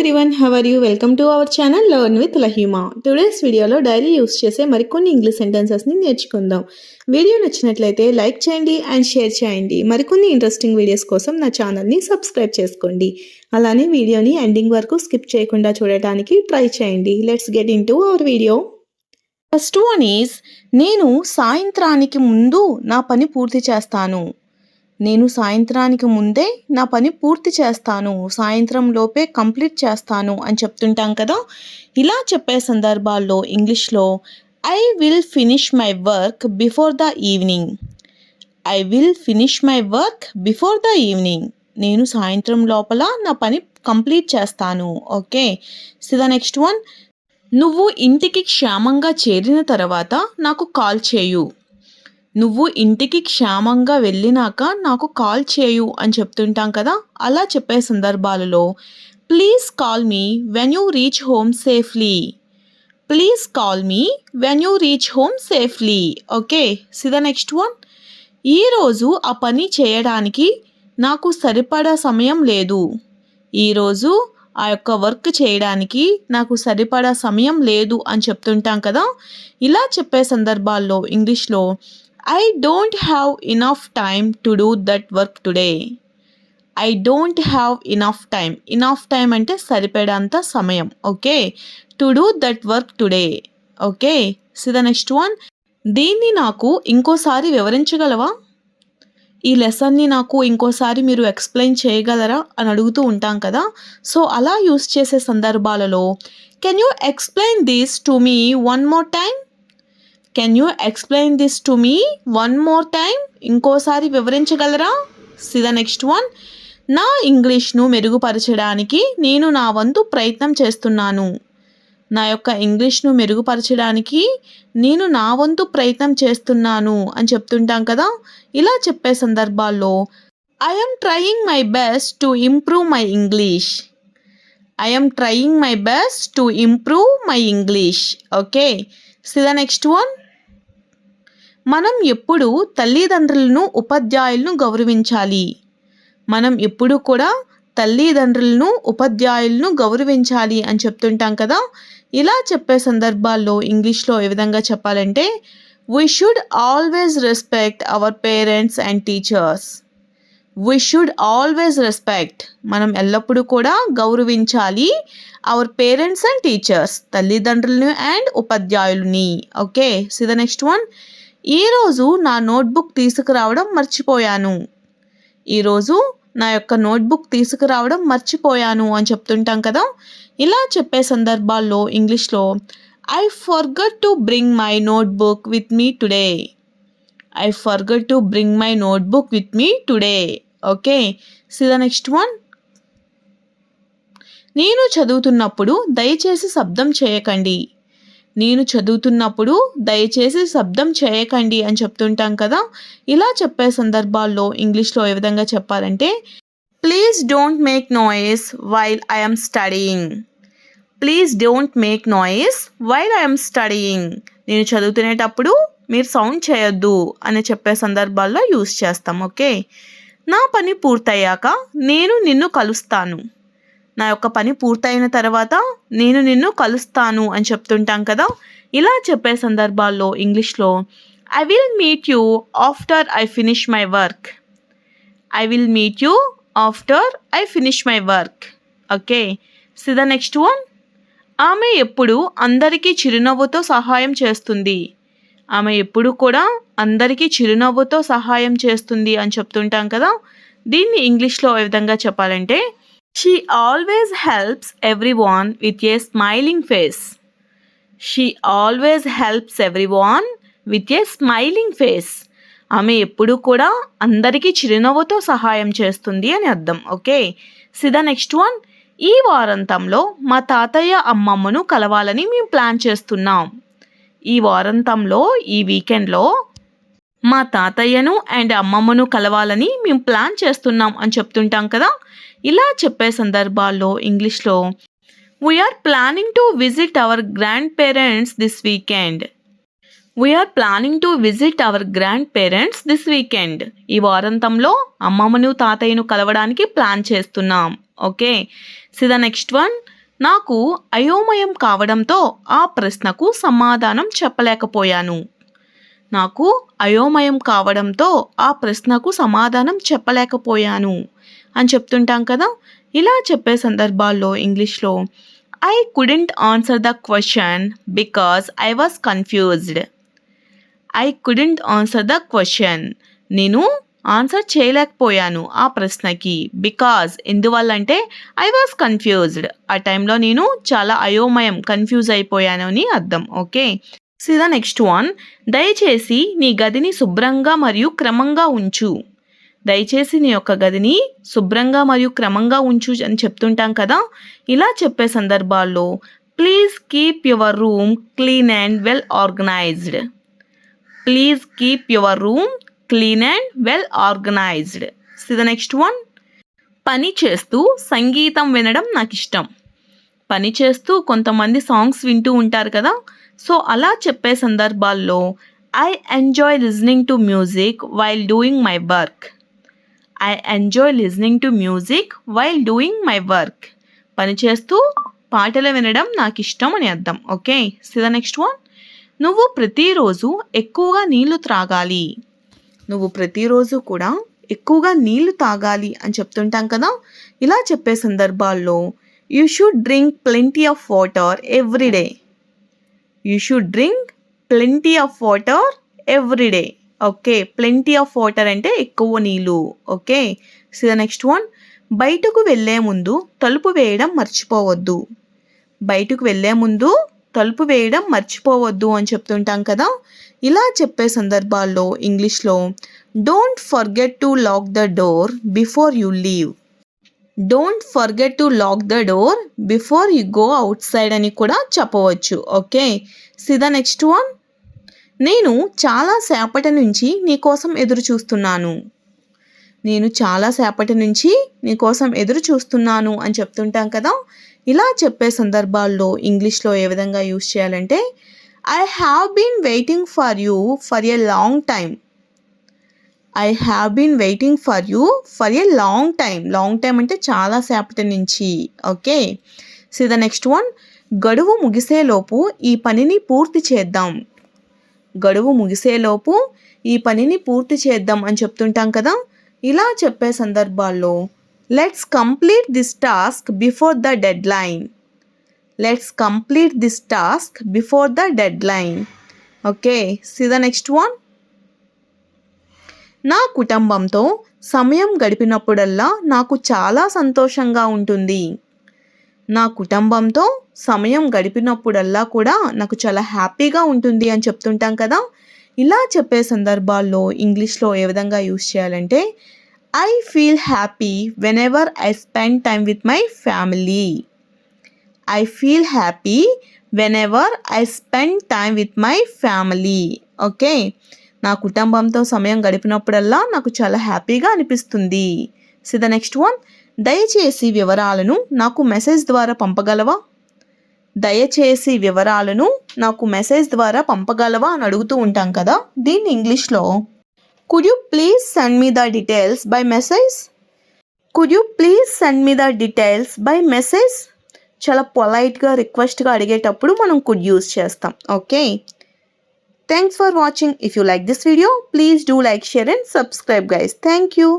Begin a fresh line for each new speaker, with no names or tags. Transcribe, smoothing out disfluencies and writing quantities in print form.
everyone, how are you? Welcome to our channel Learn with Lahima. Today's video లో daily use చేసే మరికొన్ని English sentences ని నేర్చుకుందాం. Video నచ్చినట్లయితే లైక్ చేయండి అండ్ షేర్ చేయండి. మరికొన్ని ఇంట్రెస్టింగ్ వీడియోస్ కోసం నా ఛానల్ ని సబ్స్క్రైబ్ చేసుకోండి. అలానే వీడియోని ఎండింగ్ వరకు స్కిప్ చేయకుండా చూడడానికి ట్రై చేయండి. Let's get into hour video. First one is నేను సాయంత్రానికి ముందు నా పని పూర్తి చేస్తాను. నేను సాయంత్రానికి ముందే నా పని పూర్తి చేస్తాను, సాయంత్రం లోపే కంప్లీట్ చేస్తాను అని చెప్తుంటాం కదా. ఇలా చెప్పే సందర్భాల్లో ఇంగ్లీష్లో I will finish my work before the evening. I will finish my work before the evening. నేను సాయంత్రం లోపల నా పని కంప్లీట్ చేస్తాను. Okay, so the next one, నువ్వు ఇంటికి క్షేమంగా చేరిన తర్వాత నాకు కాల్ చేయు. నువ్వు ఇంటికి క్షేమంగా వెళ్ళినాక నాకు కాల్ చేయు అని చెప్తుంటాం కదా. అలా చెప్పే సందర్భాలలో please call me when you reach home safely. Please call me when you reach home safely. Okay, so the next one, ఈరోజు ఆ పని చేయడానికి నాకు సరిపడా సమయం లేదు. ఈరోజు ఆ యొక్క వర్క్ చేయడానికి నాకు సరిపడా సమయం లేదు అని చెప్తుంటాం కదా. ఇలా చెప్పే సందర్భాల్లో ఇంగ్లీష్లో I don't have enough time to do that work today. I don't have enough time. Enough time అంటే సరిపడేంత సమయం. Okay, to do that work today. Okay, so the next one, దీన్ని నాకు ఇంకోసారి వివరించగలవా? ఈ లెసన్ని నాకు ఇంకోసారి మీరు ఎక్స్ప్లెయిన్ చేయగలరా అని అడుగుతూ ఉంటాం కదా. సో అలా యూస్ చేసే సందర్భాలలో can you explain this to me one more time. Can you explain this to me one more time. ఇంకోసారి వివరించగలరా? సి ద నెక్స్ట్ వన్, నా ఇంగ్లీష్ను మెరుగుపరచడానికి నేను నా వంతు ప్రయత్నం చేస్తున్నాను. నా యొక్క ఇంగ్లీష్ను మెరుగుపరచడానికి నేను నా వంతు ప్రయత్నం చేస్తున్నాను అని చెప్తుంటాం కదా. ఇలా చెప్పే సందర్భాల్లో I am trying my best to improve my English. I am trying my best to improve my English. Okay, so the next one, మనం ఎప్పుడు తల్లిదండ్రులను ఉపాధ్యాయులను గౌరవించాలి. మనం ఎప్పుడు కూడా తల్లిదండ్రులను ఉపాధ్యాయులను గౌరవించాలి అని చెప్తుంటాం కదా. ఇలా చెప్పే సందర్భాల్లో ఇంగ్లీష్లో ఏ విధంగా చెప్పాలంటే we should always respect our parents and teachers. We should always respect, మనం ఎల్లప్పుడూ కూడా గౌరవించాలి అవర్ పేరెంట్స్ అండ్ టీచర్స్, తల్లిదండ్రులను అండ్ ఉపాధ్యాయులని. Okay, so the next one, ఈరోజు నా నోట్బుక్ తీసుకురావడం మర్చిపోయాను. ఈరోజు నా యొక్క నోట్బుక్ తీసుకురావడం మర్చిపోయాను అని చెప్తుంటాం కదా. ఇలా చెప్పే సందర్భాల్లో ఇంగ్లీష్లో I forgot to bring my notebook with me today. I forgot to bring my notebook with me today. Okay, so the next one, నేను చదువుతున్నప్పుడు దయచేసి శబ్దం చేయకండి. నేను చదువుతున్నప్పుడు దయచేసి శబ్దం చేయకండి అని చెప్తుంటాం కదా. ఇలా చెప్పే సందర్భాల్లో ఇంగ్లీష్లో ఏ విధంగా చెప్పాలంటే please don't make noise while I am studying. Please don't make noise while I am studying. నేను చదువుతునేటప్పుడు మీరు సౌండ్ చేయొద్దు అని చెప్పే సందర్భాల్లో యూస్ చేస్తాం. ఓకే, నా పని పూర్తయ్యాక నేను నిన్ను కలుస్తాను. నా యొక్క పని పూర్తయిన తర్వాత నేను నిన్ను కలుస్తాను అని చెప్తుంటాం కదా. ఇలా చెప్పే సందర్భాల్లో ఇంగ్లీష్లో I will meet you after I finish my work. I will meet you after I finish my work. Okay, so the next one, ఆమె ఎప్పుడు అందరికీ చిరునవ్వుతో సహాయం చేస్తుంది. ఆమె ఎప్పుడు కూడా అందరికీ చిరునవ్వుతో సహాయం చేస్తుంది అని చెప్తుంటాం కదా. దీన్ని ఇంగ్లీష్లో ఏ విధంగా చెప్పాలంటే she always helps everyone with a smiling face. She always helps everyone with a smiling face. ఆమె ఎప్పుడు కూడా అందరికీ చిరునవ్వుతో సహాయం చేస్తుంది అని అర్థం. Okay, so the next one, ఈ వారాంతంలో మా తాతయ్య అమ్మమ్మను కలవాలని మేము ప్లాన్ చేస్తున్నాం. ఈ వారాంతంలో, ఈ వీకెండ్లో మా తాతయ్యను అండ్ అమ్మమ్మను కలవాలని మేము ప్లాన్ చేస్తున్నాం అని చెప్తుంటాం కదా. ఇలా చెప్పే సందర్భాల్లో ఇంగ్లీష్లో we are planning to visit our grand parents this weekend. We are planning to visit our grand parents this weekend. ఈ వారాంతంలో అమ్మమ్మను తాతయ్యను కలవడానికి ప్లాన్ చేస్తున్నాం. Okay, so the next one, నాకు అయోమయం కావడంతో ఆ ప్రశ్నకు సమాధానం చెప్పలేకపోయాను. నాకు అయోమయం కావడంతో ఆ ప్రశ్నకు సమాధానం చెప్పలేకపోయాను అని చెప్తుంటాం కదా. ఇలా చెప్పే సందర్భాల్లో ఇంగ్లీష్లో I couldn't answer the question because I was confused. I couldn't answer the question, నేను ఆన్సర్ చేయలేకపోయాను ఆ ప్రశ్నకి. బికాజ్ ఎందువల్ల అంటే ఐ వాస్ కన్ఫ్యూజ్డ్, ఆ టైంలో నేను చాలా అయోమయం కన్ఫ్యూజ్ అయిపోయాను అని అర్థం. Okay, see the next one. దయచేసి నీ గదిని శుభ్రంగా మరియు క్రమంగా ఉంచు. దయచేసి నీ యొక్క గదిని శుభ్రంగా మరియు క్రమంగా ఉంచు అని చెప్తుంటాం కదా. ఇలా చెప్పే సందర్భాల్లో please keep your room clean and well organised. Please keep your room clean and well organised. See the next one. పని చేస్తూ సంగీతం వినడం నాకు ఇష్టం. పని చేస్తూ కొంతమంది సాంగ్స్ వింటూ ఉంటారు కదా. సో అలా చెప్పే సందర్భాల్లో I enjoy listening to music while doing my work. I enjoy listening to music while doing my work. పని చేస్తూ పాటలు వినడం నాకు ఇష్టం అని అర్థం. Okay, see the next one. నువ్వు ప్రతిరోజు ఎక్కువగా నీళ్లు త్రాగాలి. నువ్వు ప్రతిరోజు కూడా ఎక్కువగా నీళ్లు తాగాలి అని చెప్తుంటాం కదా. ఇలా చెప్పే సందర్భాల్లో you should drink plenty of water every day. You should drink plenty of water every day. Okay, plenty of water అంటే ఎక్కువ నీళ్ళు. Okay, see the next one. బయటకు వెళ్ళే ముందు తలుపు వేయడం మర్చిపోవద్దు. బయటకు వెళ్ళే ముందు తలుపు వేయడం మర్చిపోవద్దు అని చెప్తుంటాం కదా. ఇలా చెప్పే సందర్భాల్లో ఇంగ్లీష్లో don't forget to lock the door before you leave. Don't forget to lock the door before you go outside అని కూడా చెప్పవచ్చు. Okay, see the next one. నేను చాలా సేపటి నుంచి నీకోసం ఎదురు చూస్తున్నాను. నేను చాలా సేపటి నుంచి నీకోసం ఎదురు చూస్తున్నాను అని చెప్తుంటాం కదా. ఇలా చెప్పే సందర్భాల్లో ఇంగ్లీష్లో ఏ విధంగా యూస్ చేయాలంటే I have been waiting for you for a long time. I have been waiting for you for a long time. Long time అంటే చాలా సేపటి నుంచి. Okay, see the next one. గడువు ముగిసేలోపు ఈ పనిని పూర్తి చేద్దాం. గడువు ముగిసేలోపు ఈ పనిని పూర్తి చేద్దాం అని చెప్తుంటాం కదా. ఇలా చెప్పే సందర్భాల్లో let's complete this task before the deadline. Let's complete this task before the deadline. Okay, see the next one. నా కుటుంబంతో సమయం గడిపినప్పుడల్లా నాకు చాలా సంతోషంగా ఉంటుంది. నా కుటుంబంతో సమయం గడిపినప్పుడల్లా కూడా నాకు చాలా హ్యాపీగా ఉంటుంది అని చెప్తుంటాం కదా. ఇలా చెప్పే సందర్భాల్లో ఇంగ్లీష్లో ఏ విధంగా యూస్ చేయాలంటే I feel happy when ever I spend time with my family. I feel happy when ever I spend time with my family. Okay, నా కుటుంబంతో సమయం గడిపినప్పుడల్లా నాకు చాలా హ్యాపీగా అనిపిస్తుంది. So the next one. దయచేసి వివరాలను నాకు మెసేజ్ ద్వారా పంపగలవా. దయచేసి వివరాలను నాకు మెసేజ్ ద్వారా పంపగలవా అని అడుగుతూ ఉంటాం కదా. దీన్ని ఇంగ్లీష్లో could you please send me the details by message. Could you please send me the details by message. చాలా పొలైట్గా రిక్వెస్ట్గా అడిగేటప్పుడు మనం కుడ్ యూస్ చేస్తాం. Okay, thanks for watching. If you like this video please do like, share and subscribe guys. Thank you.